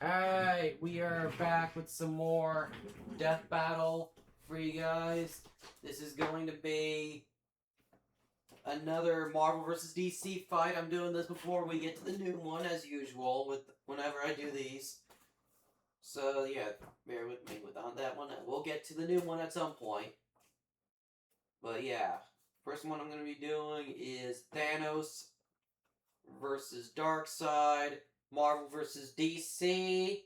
Alright, we are back with some more Death Battle for you guys. This is going to be another Marvel vs. DC fight. I'm doing this before we get to the new one, as usual, with whenever I do these. So, yeah, bear with me on that one. We'll get to the new one at some point. But, yeah, first one I'm going to be doing is Thanos versus Darkseid. Marvel vs. DC.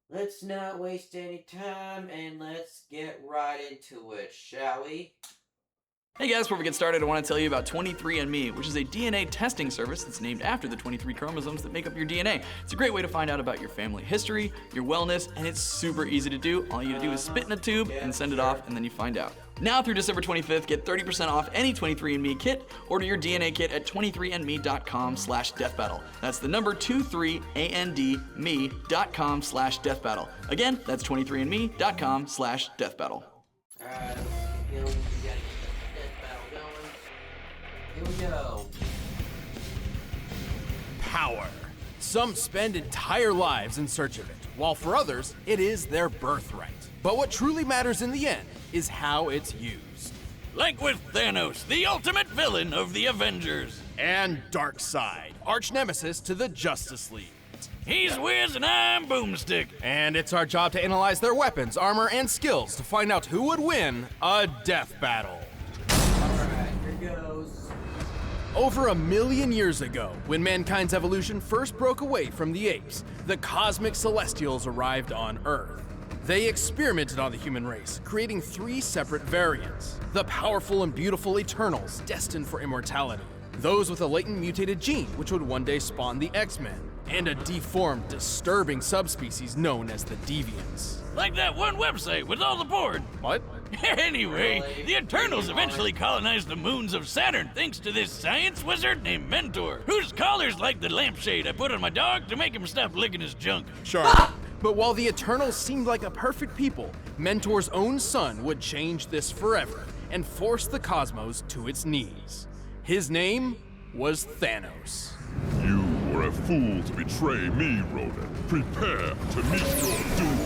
Let's not waste any time and let's get right into it, shall we? Hey guys, before we get started, I want to tell you about 23andMe, which is a DNA testing service that's named after the 23 chromosomes that make up your DNA. It's a great way to find out about your family history, your wellness, and it's super easy to do. All you gotta do is spit in a tube and send it off, and then you find out. Now through December 25th, get 30% off any 23andMe kit. Order your DNA kit at 23andme.com/deathbattle. That's the number 23andme.com/deathbattle. Again, that's 23andme.com/deathbattle. Alright, we gotta get the Death Battle going. Here we go. Power. Some spend entire lives in search of it, while for others, it is their birthright. But what truly matters in the end is how it's used. Like with Thanos, the ultimate villain of the Avengers. And Darkseid, arch nemesis to the Justice League. He's Wiz and I'm Boomstick. And it's our job to analyze their weapons, armor, and skills to find out who would win a death battle. Alright, here goes. Over 1 million years ago, when mankind's evolution first broke away from the apes, the cosmic celestials arrived on Earth. They experimented on the human race, creating 3 separate variants. The powerful and beautiful Eternals, destined for immortality. Those with a latent mutated gene, which would one day spawn the X-Men. And a deformed, disturbing subspecies known as the Deviants. Like that one website with all the porn. What? Anyway, the Eternals eventually colonized the moons of Saturn thanks to this science wizard named Mentor, whose collar's like the lampshade I put on my dog to make him stop licking his junk. Sure. But while the Eternals seemed like a perfect people, Mentor's own son would change this forever and force the cosmos to its knees. His name was Thanos. You were a fool to betray me, Ronan. Prepare to meet your doom.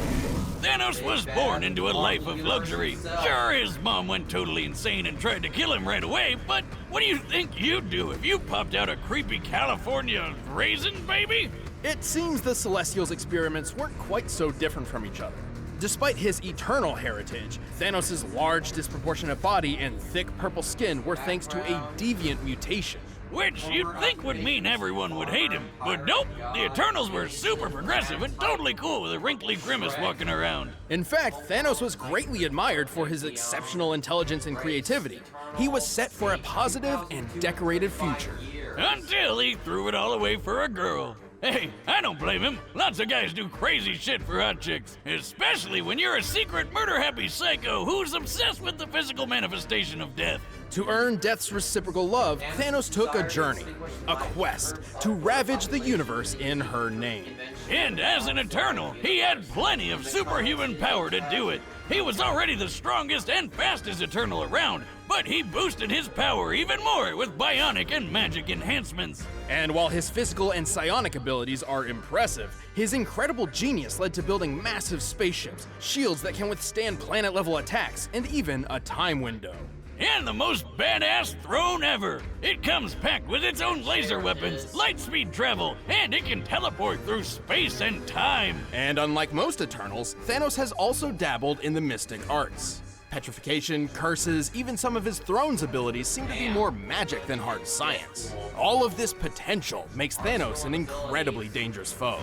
Thanos was born into a life of luxury. Sure, his mom went totally insane and tried to kill him right away, but what do you think you'd do if you popped out a creepy California raisin, baby? It seems the Celestials' experiments weren't quite so different from each other. Despite his eternal heritage, Thanos' large, disproportionate body and thick purple skin were thanks to a deviant mutation. Which you'd think would mean everyone would hate him, but nope, the Eternals were super progressive and totally cool with a wrinkly grimace walking around. In fact, Thanos was greatly admired for his exceptional intelligence and creativity. He was set for a positive and decorated future. Until he threw it all away for a girl. Hey, I don't blame him. Lots of guys do crazy shit for hot chicks, especially when you're a secret murder-happy psycho who's obsessed with the physical manifestation of death. To earn Death's reciprocal love, Thanos took a journey, a quest, to ravage the universe in her name. And as an Eternal, he had plenty of superhuman power to do it. He was already the strongest and fastest Eternal around, but he boosted his power even more with bionic and magic enhancements. And while his physical and psionic abilities are impressive, his incredible genius led to building massive spaceships, shields that can withstand planet-level attacks, and even a time window. And the most badass throne ever. It comes packed with its own laser weapons, light speed travel, and it can teleport through space and time. And unlike most Eternals, Thanos has also dabbled in the mystic arts. Petrification, curses, even some of his throne's abilities seem to be more magic than hard science. All of this potential makes Thanos an incredibly dangerous foe.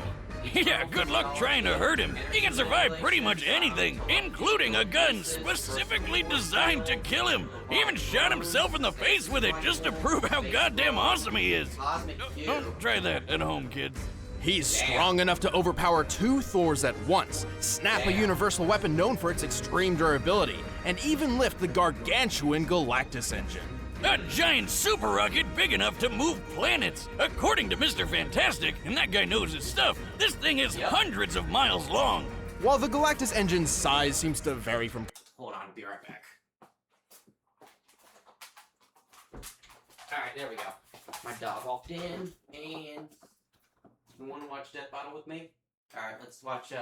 Yeah, good luck trying to hurt him. He can survive pretty much anything, including a gun specifically designed to kill him. He even shot himself in the face with it just to prove how goddamn awesome he is. Don't try that at home, kids. He's strong enough to overpower 2 Thors at once, snap a universal weapon known for its extreme durability, and even lift the gargantuan Galactus engine. A giant super rocket big enough to move planets. According to Mr. Fantastic, and that guy knows his stuff, this thing is hundreds of miles long. While the Galactus engine's size seems to vary from... Hold on, I'll be right back. Alright, there we go. My dog walked in, and you want to watch Death Battle with me? Alright, let's watch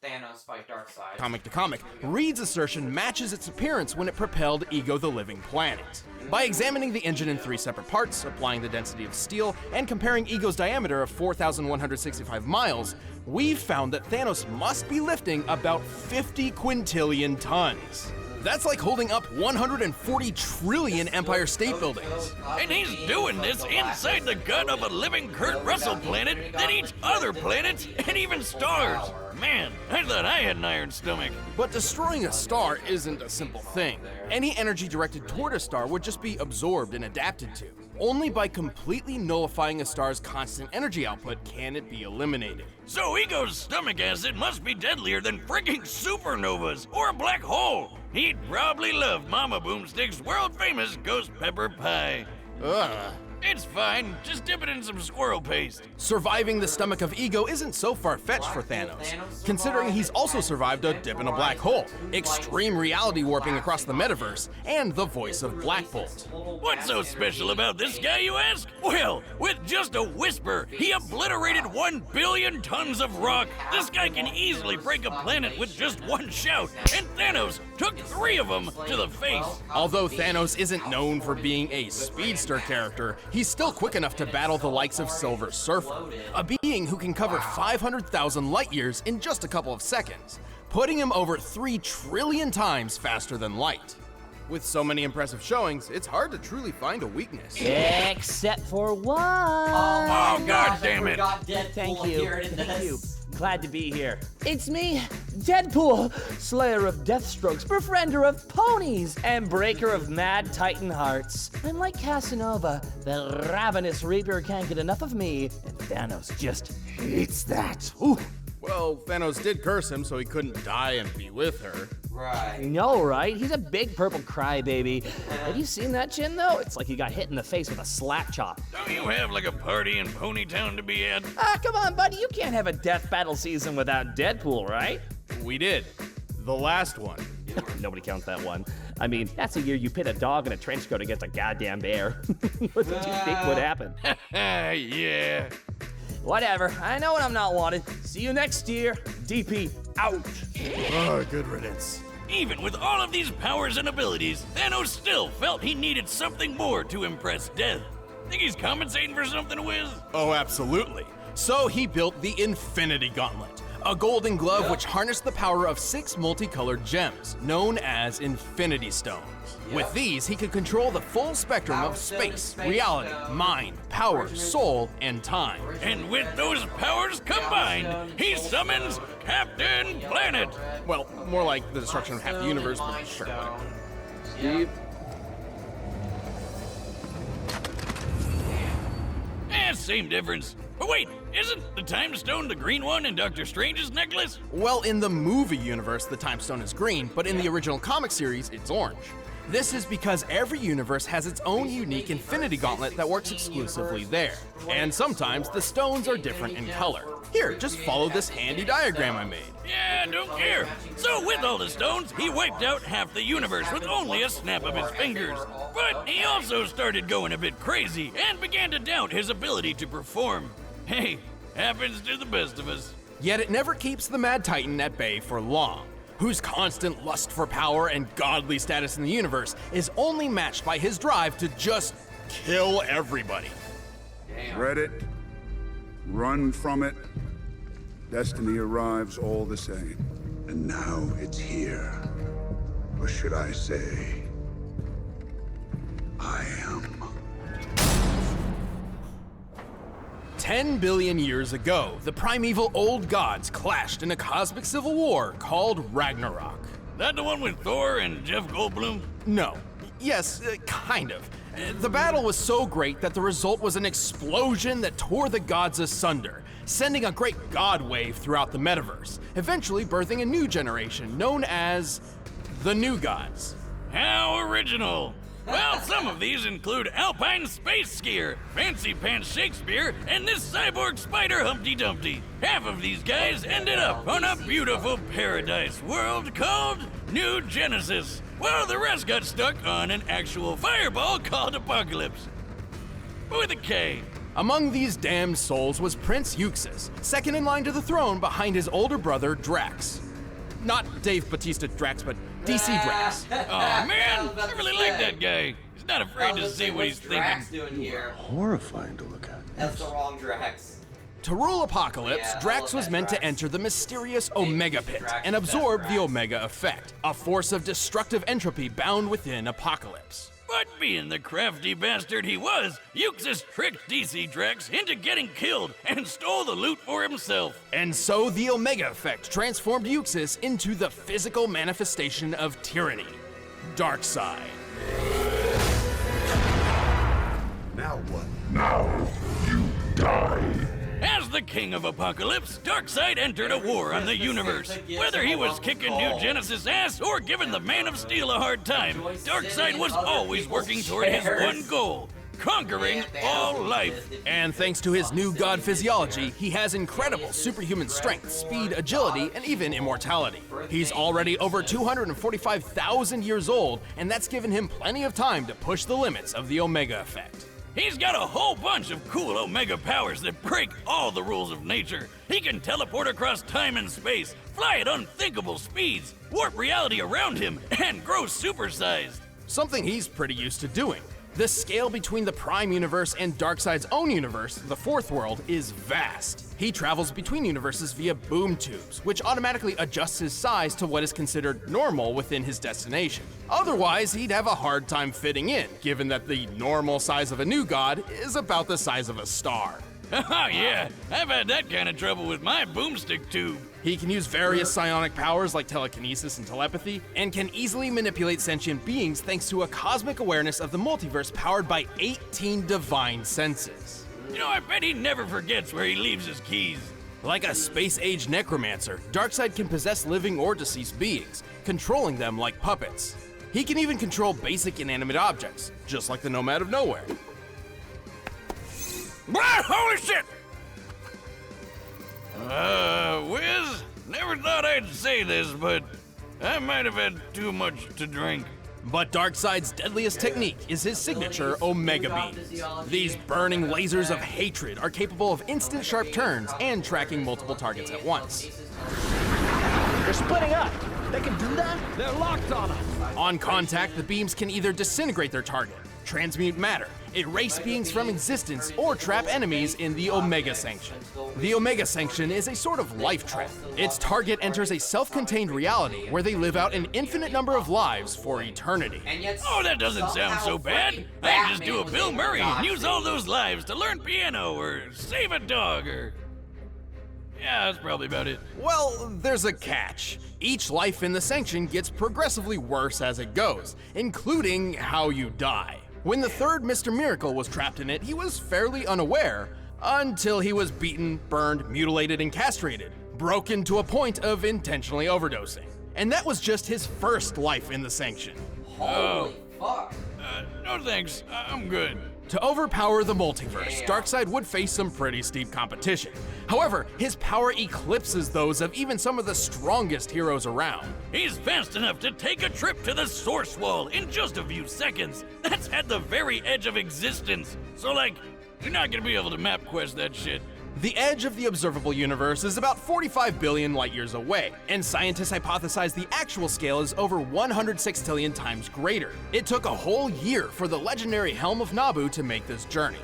Thanos fight Darkseid. Comic to comic, Reed's assertion matches its appearance when it propelled Ego the Living Planet. By examining the engine in 3 separate parts, applying the density of steel, and comparing Ego's diameter of 4,165 miles, we've found that Thanos must be lifting about 50 quintillion tons. That's like holding up 140 trillion Empire State Buildings. And he's doing this inside the gut of a living Kurt Russell planet that eats other planets and even stars. Man, I thought I had an iron stomach. But destroying a star isn't a simple thing. Any energy directed toward a star would just be absorbed and adapted to. Only by completely nullifying a star's constant energy output can it be eliminated. So Ego's stomach acid must be deadlier than frigging supernovas or a black hole. He'd probably love Mama Boomstick's world-famous ghost pepper pie. Ugh. It's fine, just dip it in some squirrel paste. Surviving the stomach of Ego isn't so far-fetched for Thanos, considering he's also survived a dip in a black hole, extreme reality warping across the metaverse, and the voice of Black Bolt. What's so special about this guy, you ask? Well, with just a whisper, he obliterated 1 billion tons of rock. This guy can easily break a planet with just one shout, and Thanos took 3 of them to the face. Although Thanos isn't known for being a speedster character, he's still quick enough to battle the likes of Silver Surfer, a being who can cover 500,000 light years in just a couple of seconds, putting him over 3 trillion times faster than light. With so many impressive showings, it's hard to truly find a weakness. Except for one. Oh, God damn it. Thank you. Thank you. Glad to be here. It's me, Deadpool, slayer of Deathstrokes, befriender of ponies, and breaker of mad titan hearts. I'm like Casanova, the ravenous reaper can't get enough of me, and Thanos just hates that. Ooh. Well, Thanos did curse him so he couldn't die and be with her. Right. I know, right? He's a big purple crybaby. Have you seen that chin, though? It's like he got hit in the face with a slap chop. Don't you have like a party in Ponytown to be at? Ah, come on, buddy. You can't have a death battle season without Deadpool, right? We did. The last one. Nobody counts that one. I mean, that's the year you pit a dog in a trench coat against a goddamn bear. What did you think would happen? Yeah. Whatever. I know when I'm not wanted. See you next year. DP out. Oh, good riddance. Even with all of these powers and abilities, Thanos still felt he needed something more to impress Death. Think he's compensating for something, Wiz? Oh, absolutely. So he built the Infinity Gauntlet, a golden glove which harnessed the power of 6 multicolored gems, known as Infinity Stones. With these, he could control the full spectrum of space, reality, mind, power, soul, and time. And with those powers combined, he summons Captain Planet. Well, more like the destruction of half the universe, but sure, whatever. Same difference. But wait, isn't the Time Stone the green one in Doctor Strange's necklace? Well, in the movie universe, the Time Stone is green, but in the original comic series, it's orange. This is because every universe has its own unique Infinity Gauntlet that works exclusively there. And sometimes the stones are different in color. Here, just follow this handy diagram I made. Yeah, don't care. So with all the stones, he wiped out half the universe with only a snap of his fingers. But he also started going a bit crazy and began to doubt his ability to perform. Hey, happens to the best of us. Yet it never keeps the Mad Titan at bay for long, whose constant lust for power and godly status in the universe is only matched by his drive to just kill everybody. Dread it, run from it, destiny arrives all the same. And now it's here. Or should I say, I am. 10 billion years ago, the primeval old gods clashed in a cosmic civil war called Ragnarok. That the one with Thor and Jeff Goldblum? No. Yes, kind of. The battle was so great that the result was an explosion that tore the gods asunder, sending a great god wave throughout the metaverse, eventually birthing a new generation known as the New Gods. How original! Well, some of these include Alpine Space Skier, Fancy Pants Shakespeare, and this cyborg spider Humpty Dumpty. Half of these guys ended up on a beautiful paradise world called New Genesis, while the rest got stuck on an actual fireball called Apocalypse. With a K. Among these damned souls was Prince Euxis, second in line to the throne behind his older brother Drax. Not Dave Bautista Drax, but DC Drax. Oh man, I really like that guy. He's not afraid to say what he's Drax thinking. doing here? Horrifying to look at. That's the wrong Drax. To rule Apocalypse, Yeah, I Drax love was that meant to Drax. enter the mysterious Omega Pit Drax and is that absorb the Drax. Omega Effect, a force of destructive entropy bound within Apocalypse. But being the crafty bastard he was, Euxis tricked DC Drax into getting killed and stole the loot for himself. And so the Omega Effect transformed Euxis into the physical manifestation of tyranny, Darkseid. Now what? Now you die. As the king of Apocalypse, Darkseid entered a war on the universe. Whether he was kicking New Genesis' ass or giving the Man of Steel a hard time, Darkseid was always working toward his one goal: conquering all life. And thanks to his new god physiology, he has incredible superhuman strength, speed, agility, and even immortality. He's already over 245,000 years old, and that's given him plenty of time to push the limits of the Omega Effect. He's got a whole bunch of cool Omega powers that break all the rules of nature. He can teleport across time and space, fly at unthinkable speeds, warp reality around him, and grow supersized. Something he's pretty used to doing. The scale between the Prime Universe and Darkseid's own universe, the Fourth World, is vast. He travels between universes via boom tubes, which automatically adjusts his size to what is considered normal within his destination. Otherwise, he'd have a hard time fitting in, given that the normal size of a new god is about the size of a star. Oh yeah, I've had that kind of trouble with my boomstick tube. He can use various psionic powers like telekinesis and telepathy, and can easily manipulate sentient beings thanks to a cosmic awareness of the multiverse powered by 18 divine senses. You know, I bet he never forgets where he leaves his keys. Like a space-age necromancer, Darkseid can possess living or deceased beings, controlling them like puppets. He can even control basic inanimate objects, just like the Nomad of Nowhere. Blah, holy shit! Wiz, never thought I'd say this, but I might have had too much to drink. But Darkseid's deadliest technique is his signature Omega Beams. These burning lasers of hatred are capable of instant sharp turns and tracking multiple targets at once. They're splitting up. They can do that? They're locked on us. On contact, the beams can either disintegrate their target, transmute matter, erase beings from existence, or trap enemies in the Omega Sanction. The Omega Sanction is a sort of life trap. Its target enters a self-contained reality where they live out an infinite number of lives for eternity. Oh, that doesn't sound so bad. I'd just do a Bill Murray and use all those lives to learn piano or save a dog or... Yeah, that's probably about it. Well, there's a catch. Each life in the Sanction gets progressively worse as it goes, including how you die. When the third Mr. Miracle was trapped in it, he was fairly unaware, until he was beaten, burned, mutilated, and castrated, broken to a point of intentionally overdosing. And that was just his first life in the Sanction. Holy fuck. No thanks, I'm good. To overpower the multiverse, Darkseid would face some pretty steep competition. However, his power eclipses those of even some of the strongest heroes around. He's fast enough to take a trip to the Source Wall in just a few seconds. That's at the very edge of existence. So like, you're not gonna be able to map quest that shit. The edge of the observable universe is about 45 billion light years away, and scientists hypothesize the actual scale is over 100 sextillion times greater. It took a whole year for the legendary Helm of Nabu to make this journey.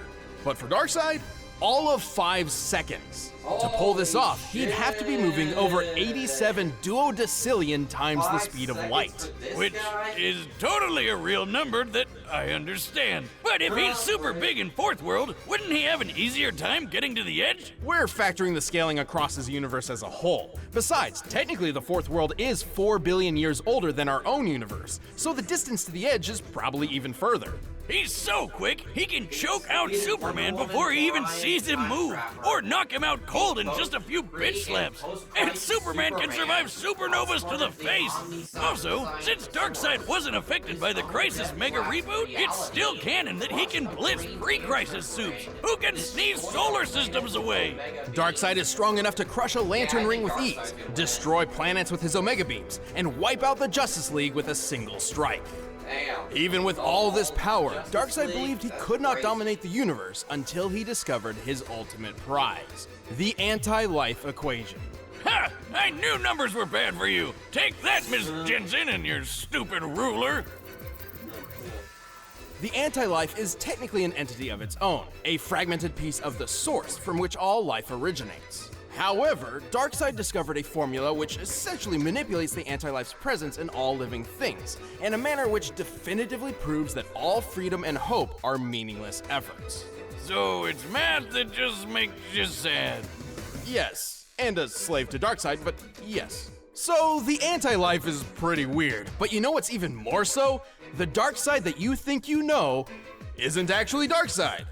But for Darkseid, all of 5 seconds. To pull this off, he'd have to be moving over 87 duodecillion times the speed of light. Which is totally a real number that I understand. But if he's super big in Fourth World, wouldn't he have an easier time getting to the edge? We're factoring the scaling across his universe as a whole. Besides, technically the Fourth World is 4 billion years older than our own universe, so the distance to the edge is probably even further. He's so quick, he can choke out Superman before he even sees him move, or knock him out cold in just a few bitch slaps. And Superman can survive supernovas to the face. Also, since Darkseid wasn't affected by the Crisis Mega Reboot, it's still canon that he can blitz pre-Crisis soups, who can sneeze solar systems away. Darkseid is strong enough to crush a lantern ring with ease, destroy planets with his Omega Beams, and wipe out the Justice League with a single strike. Damn. Even with all this power, Darkseid believed he could not dominate the universe until he discovered his ultimate prize, the anti-life equation. Ha! I knew numbers were bad for you. Take that, Miss Jensen, and your stupid ruler. The anti-life is technically an entity of its own, a fragmented piece of the source from which all life originates. However, Darkseid discovered a formula which essentially manipulates the anti-life's presence in all living things, in a manner which definitively proves that all freedom and hope are meaningless efforts. So it's math that just makes you sad. Yes, and a slave to Darkseid, but yes. So the anti-life is pretty weird, but you know what's even more so? The Darkseid that you think you know isn't actually Darkseid.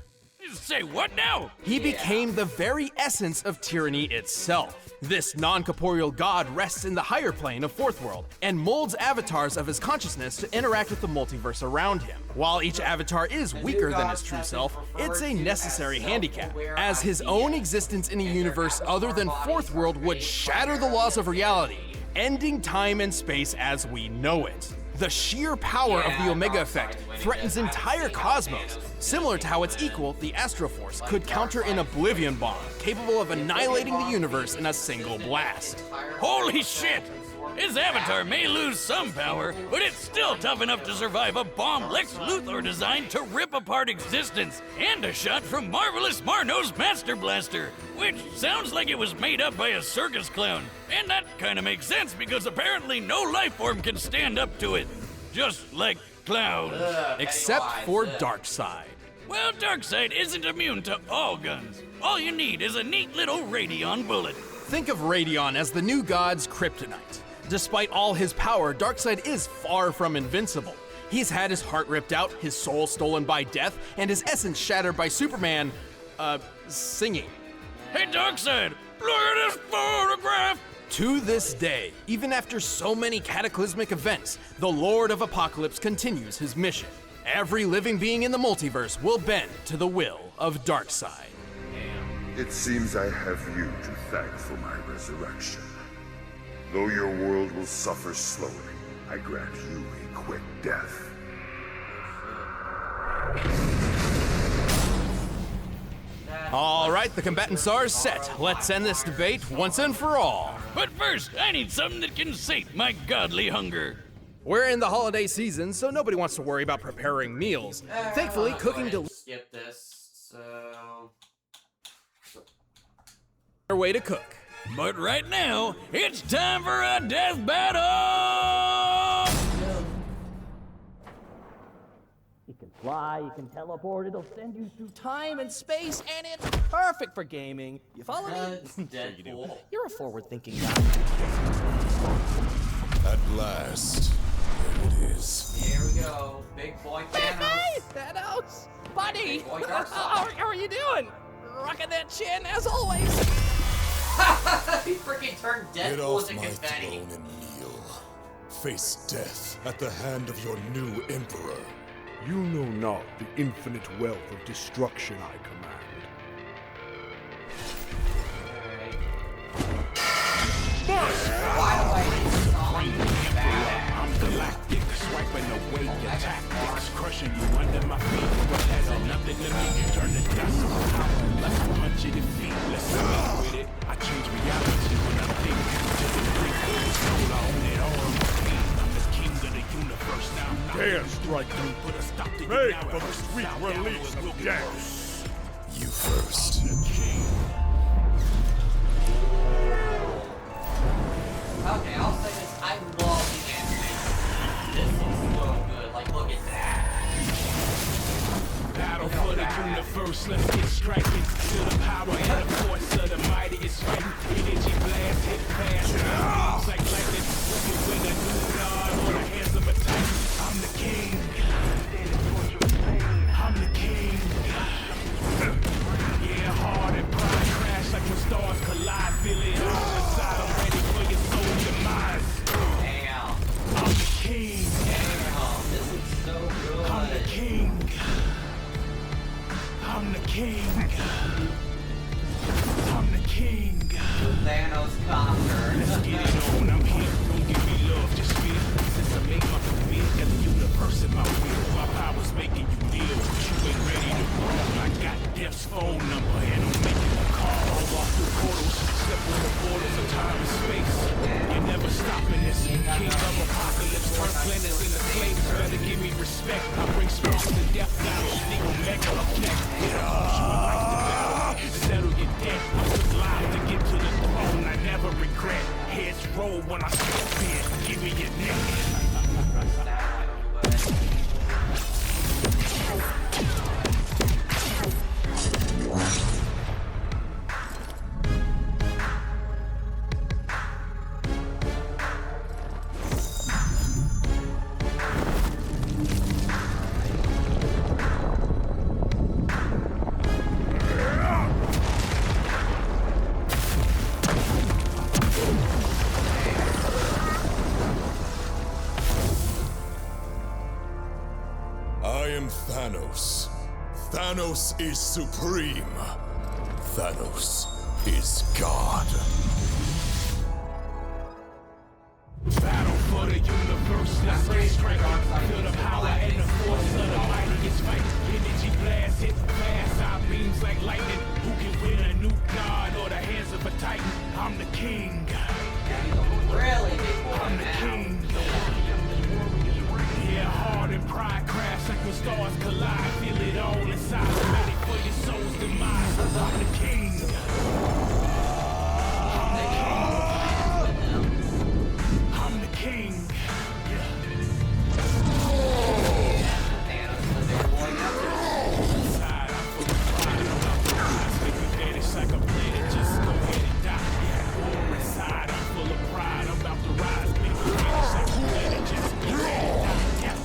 Say what now? He became the very essence of tyranny itself. This non-corporeal god rests in the higher plane of Fourth World and molds avatars of his consciousness to interact with the multiverse around him. While each avatar is weaker than his true self, it's a necessary handicap, as his own existence in a universe other than Fourth World would shatter the laws of reality, ending time and space as we know it. The sheer power of the Omega Effect threatens entire cosmos, similar to how its equal, the Astroforce, could counter an Oblivion Bomb, capable of annihilating the universe in a single blast. Holy shit! His avatar may lose some power, but it's still tough enough to survive a bomb Lex Luthor designed to rip apart existence, and a shot from Marvelous Marno's Master Blaster, which sounds like it was made up by a circus clown. And that kind of makes sense because apparently no life form can stand up to it. Just like clowns. Except for Darkseid. Well, Darkseid isn't immune to all guns. All you need is a neat little Radion bullet. Think of Radion as the new god's kryptonite. Despite all his power, Darkseid is far from invincible. He's had his heart ripped out, his soul stolen by death, and his essence shattered by Superman, singing. Hey, Darkseid, look at this photograph! To this day, even after so many cataclysmic events, the Lord of Apocalypse continues his mission. Every living being in the multiverse will bend to the will of Darkseid. It seems I have you to thank for my resurrection. Though your world will suffer slowly, I grant you a quick death. All right, the combatants are set. Let's end this debate once and for all. But first, I need something that can sate my godly hunger. We're in the holiday season, so nobody wants to worry about preparing meals. Thankfully, cooking Skip this. So their way to cook. But right now, it's time for a death battle! You can fly, you can teleport, it'll send you through time and space, and it's perfect for gaming. You follow me? Deadpool. You're a forward-thinking guy. At last, there it is. Here we go. Big boy Thanos. Hey, Thanos! Buddy! Big boy Darkseid. How are you doing? Rocking that chin, as always. He freaking turned Get Deadpool off into my confetti. throne and kneel. Face death at the hand of your new emperor. You know not the infinite wealth of destruction I command. Why do I need this song? I'm galactic, swiping away your tactics, crushing you under my feet. What has nothing to me, turn the dust to power, let's punch it in feet. Let's go with it. I change reality when I think to the brink of the soul. I own it all. I'm the king of the universe now. Dare strike me. Put a stop to Make now. for the sweet release of death. You first. Okay, I'll say this. I love the animation. This is so good. Like, look at that. Battle for the universe, let's get striking. To the power and the force of the mightiest fight. Energy blast, hit fast. Like lightning, looking with a new god on the hands of a titan. I'm the king. I'm the king. Yeah, hard and respect. I bring smoke to death now. Sneak mega up next. Settle your debt. I'm sublime to get to the throne. I never regret. Heads roll when I step in. Give me your neck. I am Thanos. Thanos is supreme. Thanos is God. Battle for the universe. Let's get straight. Feel the power and the force of the mightiest fight. Energy blast hit fast. Our beams like lightning. Who can win a new god or the hands of a titan? I'm the king. Really big boy I'm the now. king. Yeah, hard and pride crash like when stars collide. Feel it all inside. Ready for your soul's demise. I'm the king. I'm the king. Inside, I'm full of pride. I'm about to rise. Make me vanish like a planet. Just go ahead and die. Yeah, inside, I'm full of pride. I'm about to rise. Make me vanish like a planet. Just go ahead and die. Yeah,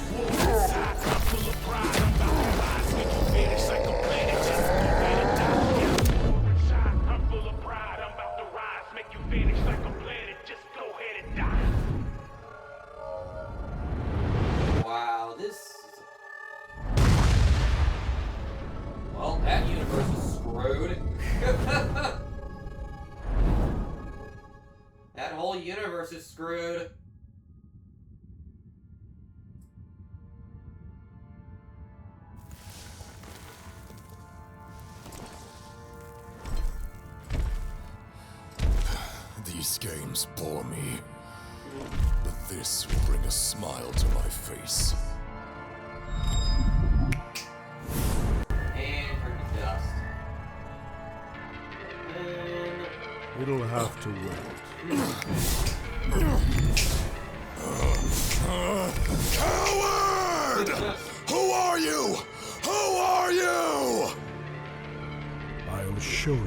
inside, I'm full of pride. I'm about to rise. Make me vanish like a planet. Just go ahead and die. Yeah, inside, I'm full of pride. I'm about to rise. Make you vanish like a planet. Just go ahead and die. Wow, this is... Well, that universe is screwed. That whole universe is screwed. These games bore me, but this will bring a smile to my face. And turn to dust. And... It'll have to wait. Coward! Who are you? Who are you? I'll show you.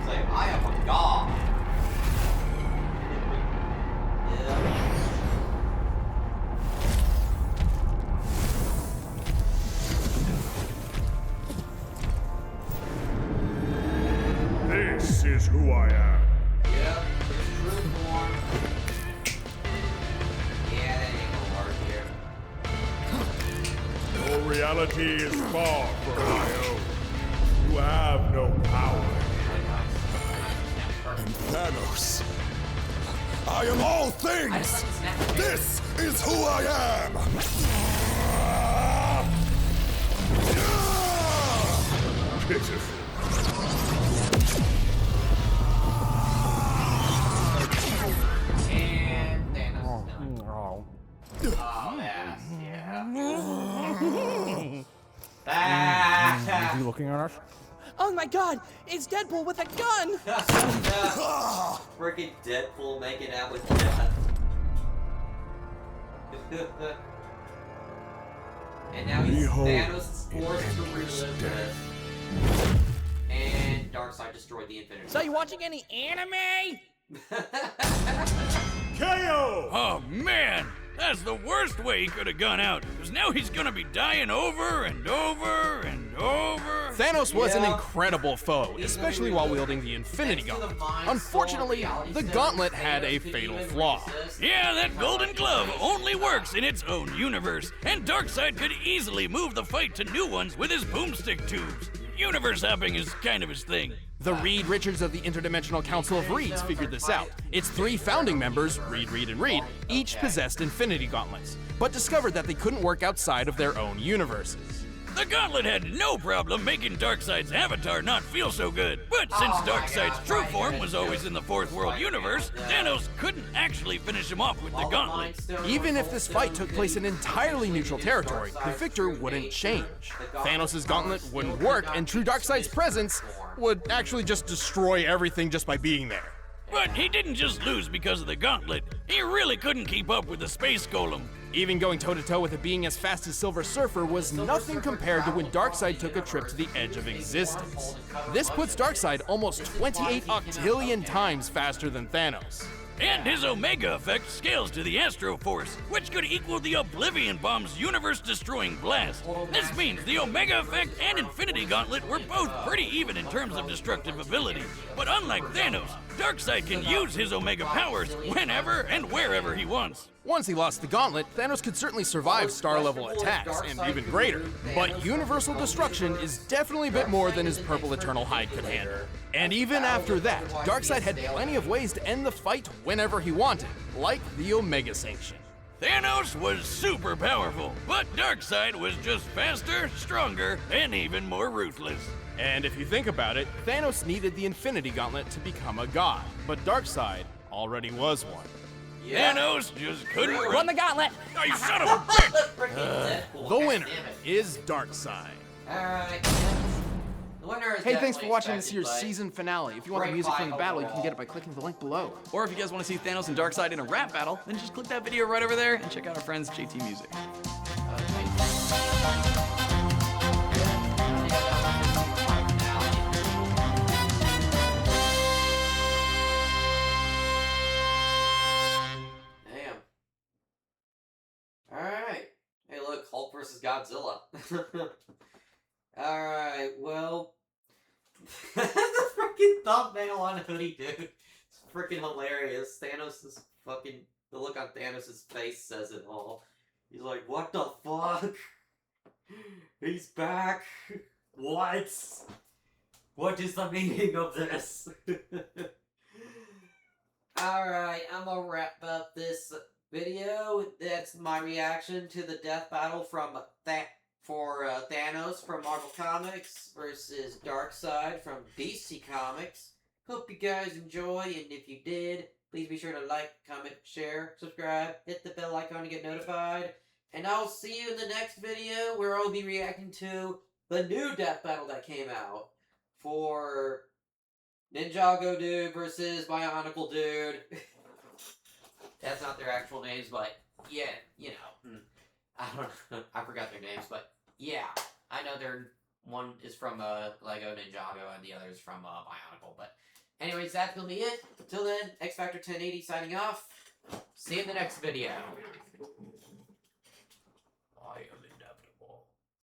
Say, I am a god. This is who I am. Yep, it's true form. Yeah, that ain't gonna work here. Your reality is far from my own. You have no power. I'm Thanos. I am all things. This is who I am. Pitiful. And Thanos is done. Oh, yes, yeah. Ah! Is he looking at us? Oh my god, it's Deadpool with a gun! Freaking Deadpool making out with death. And now he's Behold, Thanos is forced to endless relive death. this. And Darkseid destroyed the Infinity. So you watching any anime? KO! Oh man, that's the worst way he could have gone out. Because now he's gonna be dying over and over and over. Thanos was an Yeah. incredible foe, especially while wielding the Infinity Thanks to the Gauntlet. Mind Unfortunately, Stone reality the stone, gauntlet Thanos had a could fatal even flaw. resist. Yeah, that golden glove only works in its own universe, and Darkseid could easily move the fight to new ones with his boomstick tubes. Universe hopping is kind of his thing. The Reed Richards of the Interdimensional Council of Reeds figured this out. Its 3 founding members, Reed, Reed, and Reed, each possessed Infinity Gauntlets, but discovered that they couldn't work outside of their own universes. The Gauntlet had no problem making Darkseid's avatar not feel so good. But since Darkseid's true form was always in the Fourth World universe, Thanos couldn't actually finish him off with the Gauntlet. Even if this fight took place in entirely neutral territory, the victor wouldn't change. Thanos' gauntlet wouldn't work, and true Darkseid's presence would actually just destroy everything just by being there. But he didn't just lose because of the Gauntlet. He really couldn't keep up with the Space Golem. Even going toe-to-toe with a being as fast as Silver Surfer was nothing compared to when Darkseid took a trip to the edge of existence. This puts Darkseid almost 28 octillion times faster than Thanos. And his Omega effect scales to the Astro Force, which could equal the Oblivion Bomb's universe-destroying blast. This means the Omega effect and Infinity Gauntlet were both pretty even in terms of destructive ability. But unlike Thanos, Darkseid can use his Omega powers whenever and wherever he wants. Once he lost the gauntlet, Thanos could certainly survive star-level attacks, and even greater. But universal destruction is definitely a bit more than his purple eternal hide could handle. And even after that, Darkseid had plenty of ways to end the fight whenever he wanted, like the Omega Sanction. Thanos was super powerful, but Darkseid was just faster, stronger, and even more ruthless. And if you think about it, Thanos needed the Infinity Gauntlet to become a god, but Darkseid already was one. Thanos just couldn't Run the gauntlet! Oh, you son of a bitch! The winner is Darkseid. Alright. The winner is Hey, thanks for definitely watching this expected, year's but season finale. If you want the great music from the fight battle, you can overall. get it by clicking the link below. Or if you guys want to see Thanos and Darkseid in a rap battle, then just click that video right over there and check out our friends JT Music. Damn. Alright. Hey, look, Hulk versus Godzilla. Alright, well. The freaking thumbnail on Hoodie, dude. It's freaking hilarious. Thanos is fucking. The look on Thanos' face says it all. He's like, what the fuck? He's back. What? What is the meaning of this? Alright, I'm gonna wrap up this video. That's my reaction to the death battle from Thanos from Marvel Comics versus Darkseid from DC Comics. Hope you guys enjoy, and if you did, please be sure to like, comment, share, subscribe, hit the bell icon to get notified. And I'll see you in the next video where I'll be reacting to the new death battle that came out for Ninjago Dude versus Bionicle Dude. That's not their actual names, but yeah, you know. I don't know. I forgot their names, but yeah. I know one is from Lego Ninjago and the other is from Bionicle, but anyways, that's gonna be it. Until then, X Factor 1080 signing off. See you in the next video.